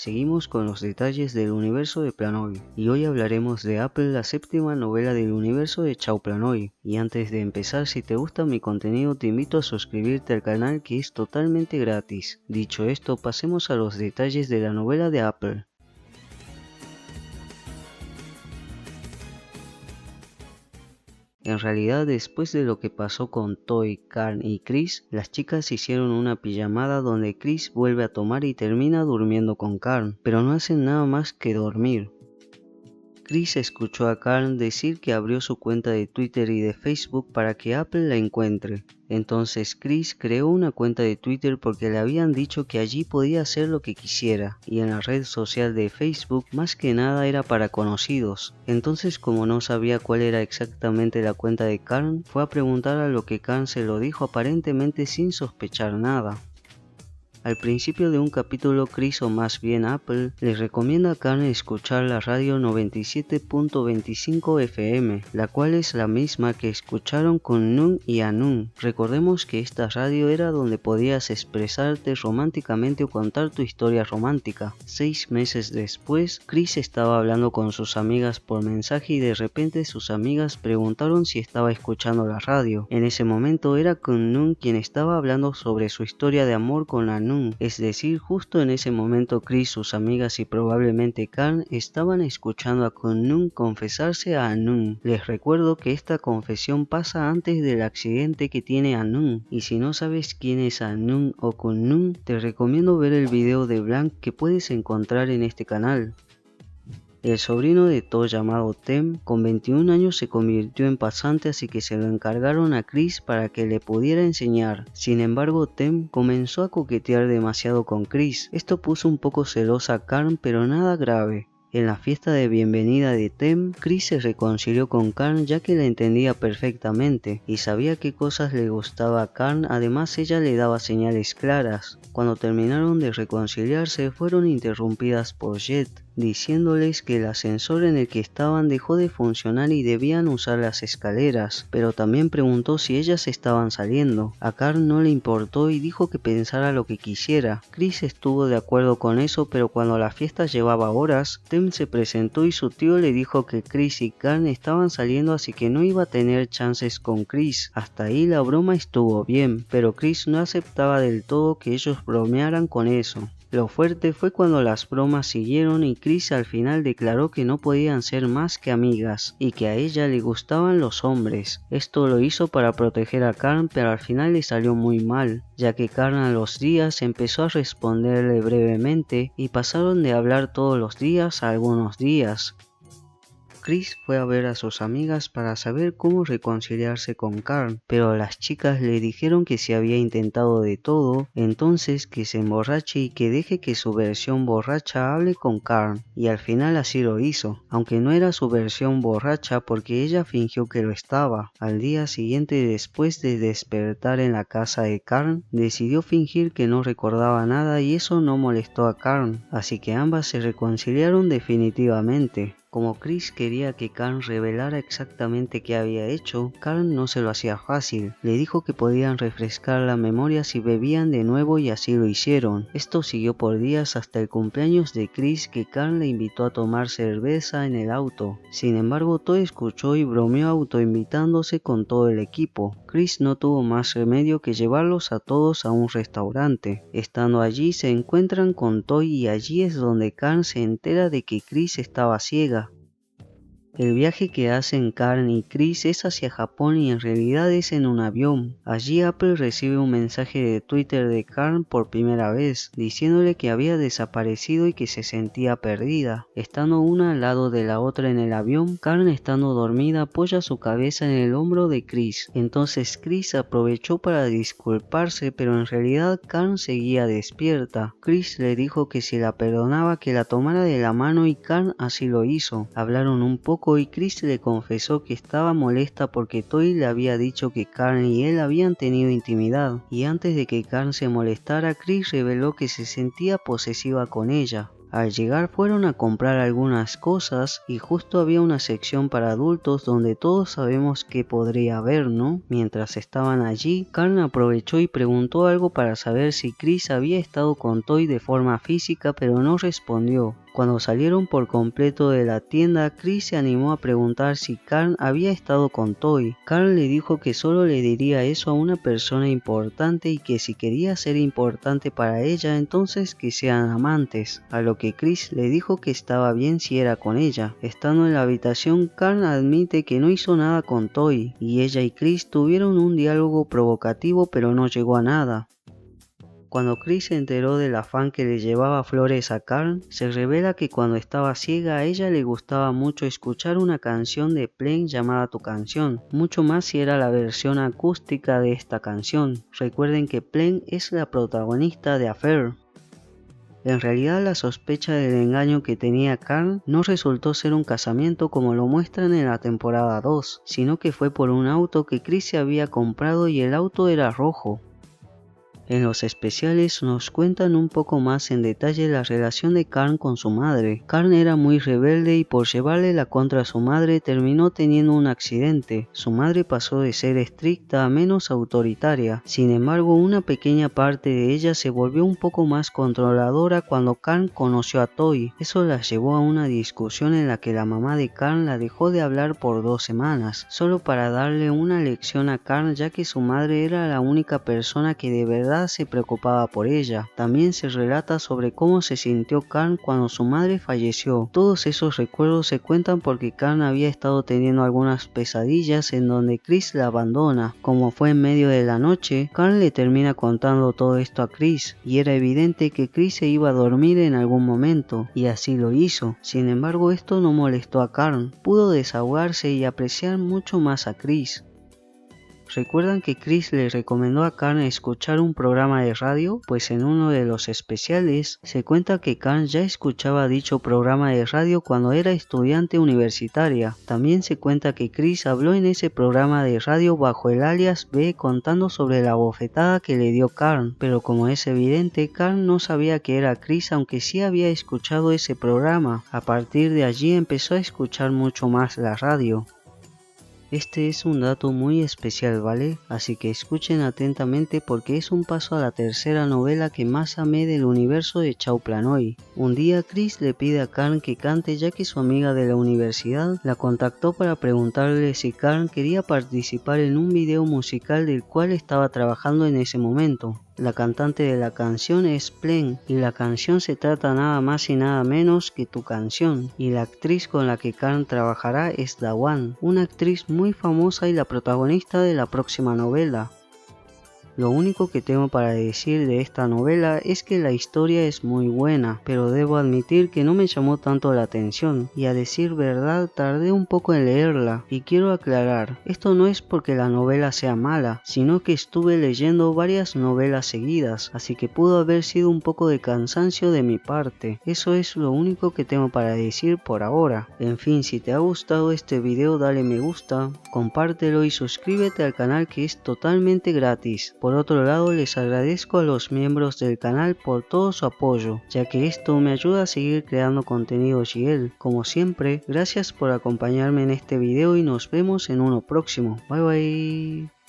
Seguimos con los detalles del universo de Planoi, y hoy hablaremos de Apple, la séptima novela del universo de Chao Planoi. Y antes de empezar, si te gusta mi contenido te invito a suscribirte al canal, que es totalmente gratis. Dicho esto, pasemos a los detalles de la novela de Apple. En realidad, después de lo que pasó con Toy, Carn y Chris, las chicas hicieron una pijamada donde Chris vuelve a tomar y termina durmiendo con Carn, pero no hacen nada más que dormir. Chris escuchó a Carn decir que abrió su cuenta de Twitter y de Facebook para que Apple la encuentre. Entonces Chris creó una cuenta de Twitter porque le habían dicho que allí podía hacer lo que quisiera, y en la red social de Facebook más que nada era para conocidos. Entonces, como no sabía cuál era exactamente la cuenta de Carn, fue a preguntar, a lo que Carn se lo dijo aparentemente sin sospechar nada. Al principio de un capítulo, Chris, o más bien Apple, les recomienda a Carn escuchar la radio 97.25 FM, la cual es la misma que escucharon con Nun y Anun. Recordemos que esta radio era donde podías expresarte románticamente o contar tu historia romántica. 6 meses después, Chris estaba hablando con sus amigas por mensaje y de repente sus amigas preguntaron si estaba escuchando la radio. En ese momento era con Nun quien estaba hablando sobre su historia de amor con Anun. Es decir, justo en ese momento Chris, sus amigas y probablemente Carn estaban escuchando a Kun-Nun confesarse a Anun. Les recuerdo que esta confesión pasa antes del accidente que tiene Anun, y si no sabes quién es Anun o Kun-Nun, te recomiendo ver el video de Blank que puedes encontrar en este canal. El sobrino de To, llamado Tem, con 21 años se convirtió en pasante, así que se lo encargaron a Chris para que le pudiera enseñar. Sin embargo, Tem comenzó a coquetear demasiado con Chris. Esto puso un poco celosa a Carn, pero nada grave. En la fiesta de bienvenida de Tem, Chris se reconcilió con Carn ya que la entendía perfectamente y sabía qué cosas le gustaba a Carn. Además, ella le daba señales claras. Cuando terminaron de reconciliarse, fueron interrumpidas por Jet, diciéndoles que el ascensor en el que estaban dejó de funcionar y debían usar las escaleras, pero también preguntó si ellas estaban saliendo. A Carn no le importó y dijo que pensara lo que quisiera. Chris estuvo de acuerdo con eso, pero cuando la fiesta llevaba horas, Tem se presentó y su tío le dijo que Chris y Carn estaban saliendo, así que no iba a tener chances con Chris. Hasta ahí la broma estuvo bien, pero Chris no aceptaba del todo que ellos bromearan con eso. Lo fuerte fue cuando las bromas siguieron y Chris al final declaró que no podían ser más que amigas y que a ella le gustaban los hombres. Esto lo hizo para proteger a Carn, pero al final le salió muy mal, ya que Carn a los días empezó a responderle brevemente y pasaron de hablar todos los días a algunos días. Chris fue a ver a sus amigas para saber cómo reconciliarse con Carn, pero las chicas le dijeron que se había intentado de todo, entonces que se emborrache y que deje que su versión borracha hable con Carn, y al final así lo hizo, aunque no era su versión borracha porque ella fingió que lo estaba. Al día siguiente, después de despertar en la casa de Carn, decidió fingir que no recordaba nada y eso no molestó a Carn, así que ambas se reconciliaron definitivamente. Como Chris quería que Carn revelara exactamente qué había hecho, Carn no se lo hacía fácil. Le dijo que podían refrescar la memoria si bebían de nuevo y así lo hicieron. Esto siguió por días hasta el cumpleaños de Chris, que Carn le invitó a tomar cerveza en el auto. Sin embargo, todo escuchó y bromeó autoinvitándose con todo el equipo. Chris no tuvo más remedio que llevarlos a todos a un restaurante. Estando allí se encuentran con Toy y allí es donde Carn se entera de que Chris estaba ciega. El viaje que hacen Carn y Chris es hacia Japón y en realidad es en un avión. Allí Apple recibe un mensaje de Twitter de Carn por primera vez, diciéndole que había desaparecido y que se sentía perdida. Estando una al lado de la otra en el avión, Carn, estando dormida, apoya su cabeza en el hombro de Chris. Entonces Chris aprovechó para disculparse, pero en realidad Carn seguía despierta. Chris le dijo que si la perdonaba que la tomara de la mano y Carn así lo hizo. Hablaron un poco y Chris le confesó que estaba molesta porque Toy le había dicho que Carn y él habían tenido intimidad, y antes de que Carn se molestara, Chris reveló que se sentía posesiva con ella. Al llegar fueron a comprar algunas cosas y justo había una sección para adultos donde todos sabemos que podría haber, ¿no? Mientras estaban allí, Carl aprovechó y preguntó algo para saber si Chris había estado con Toy de forma física, pero no respondió. Cuando salieron por completo de la tienda, Chris se animó a preguntar si Carl había estado con Toy. Carl le dijo que solo le diría eso a una persona importante y que si quería ser importante para ella, entonces que sean amantes. A lo que Chris le dijo que estaba bien si era con ella. Estando en la habitación, Carl admite que no hizo nada con Toy, y ella y Chris tuvieron un diálogo provocativo pero no llegó a nada. Cuando Chris se enteró del afán que le llevaba flores a Carl, se revela que cuando estaba ciega a ella le gustaba mucho escuchar una canción de Plain llamada Tu Canción, mucho más si era la versión acústica de esta canción. Recuerden que Plain es la protagonista de Affair. En realidad la sospecha del engaño que tenía Carl no resultó ser un casamiento como lo muestran en la temporada 2, sino que fue por un auto que Chris se había comprado y el auto era rojo. En los especiales nos cuentan un poco más en detalle la relación de Carl con su madre. Carl era muy rebelde y por llevarle la contra a su madre terminó teniendo un accidente. Su madre pasó de ser estricta a menos autoritaria. Sin embargo, una pequeña parte de ella se volvió un poco más controladora cuando Carl conoció a Toy. Eso la llevó a una discusión en la que la mamá de Carl la dejó de hablar por 2 semanas, solo para darle una lección a Carl, ya que su madre era la única persona que de verdad se preocupaba por ella. También se relata sobre cómo se sintió Carl cuando su madre falleció. Todos esos recuerdos se cuentan porque Carl había estado teniendo algunas pesadillas en donde Chris la abandona. Como fue en medio de la noche, Carl le termina contando todo esto a Chris, y era evidente que Chris se iba a dormir en algún momento, y así lo hizo. Sin embargo, esto no molestó a Carl. Pudo desahogarse y apreciar mucho más a Chris. ¿Recuerdan que Chris le recomendó a Carl escuchar un programa de radio? Pues en uno de los especiales se cuenta que Carl ya escuchaba dicho programa de radio cuando era estudiante universitaria. También se cuenta que Chris habló en ese programa de radio bajo el alias B contando sobre la bofetada que le dio Carl, pero como es evidente, Carl no sabía que era Chris, aunque sí había escuchado ese programa. A partir de allí empezó a escuchar mucho más la radio. Este es un dato muy especial, ¿vale? Así que escuchen atentamente porque es un paso a la tercera novela que más amé del universo de Chao Planoi. Un día Chris le pide a Carl que cante ya que su amiga de la universidad la contactó para preguntarle si Carl quería participar en un video musical del cual estaba trabajando en ese momento. La cantante de la canción es Plain y la canción se trata nada más y nada menos que Tu Canción, y la actriz con la que Carl trabajará es Dawan, una actriz muy famosa y la protagonista de la próxima novela. Lo único que tengo para decir de esta novela es que la historia es muy buena, pero debo admitir que no me llamó tanto la atención, y a decir verdad tardé un poco en leerla, y quiero aclarar, esto no es porque la novela sea mala, sino que estuve leyendo varias novelas seguidas, así que pudo haber sido un poco de cansancio de mi parte. Eso es lo único que tengo para decir por ahora. En fin, si te ha gustado este video dale me gusta, compártelo y suscríbete al canal que es totalmente gratis. Por otro lado, les agradezco a los miembros del canal por todo su apoyo, ya que esto me ayuda a seguir creando contenido GL. Como siempre, gracias por acompañarme en este video y nos vemos en uno próximo. Bye bye.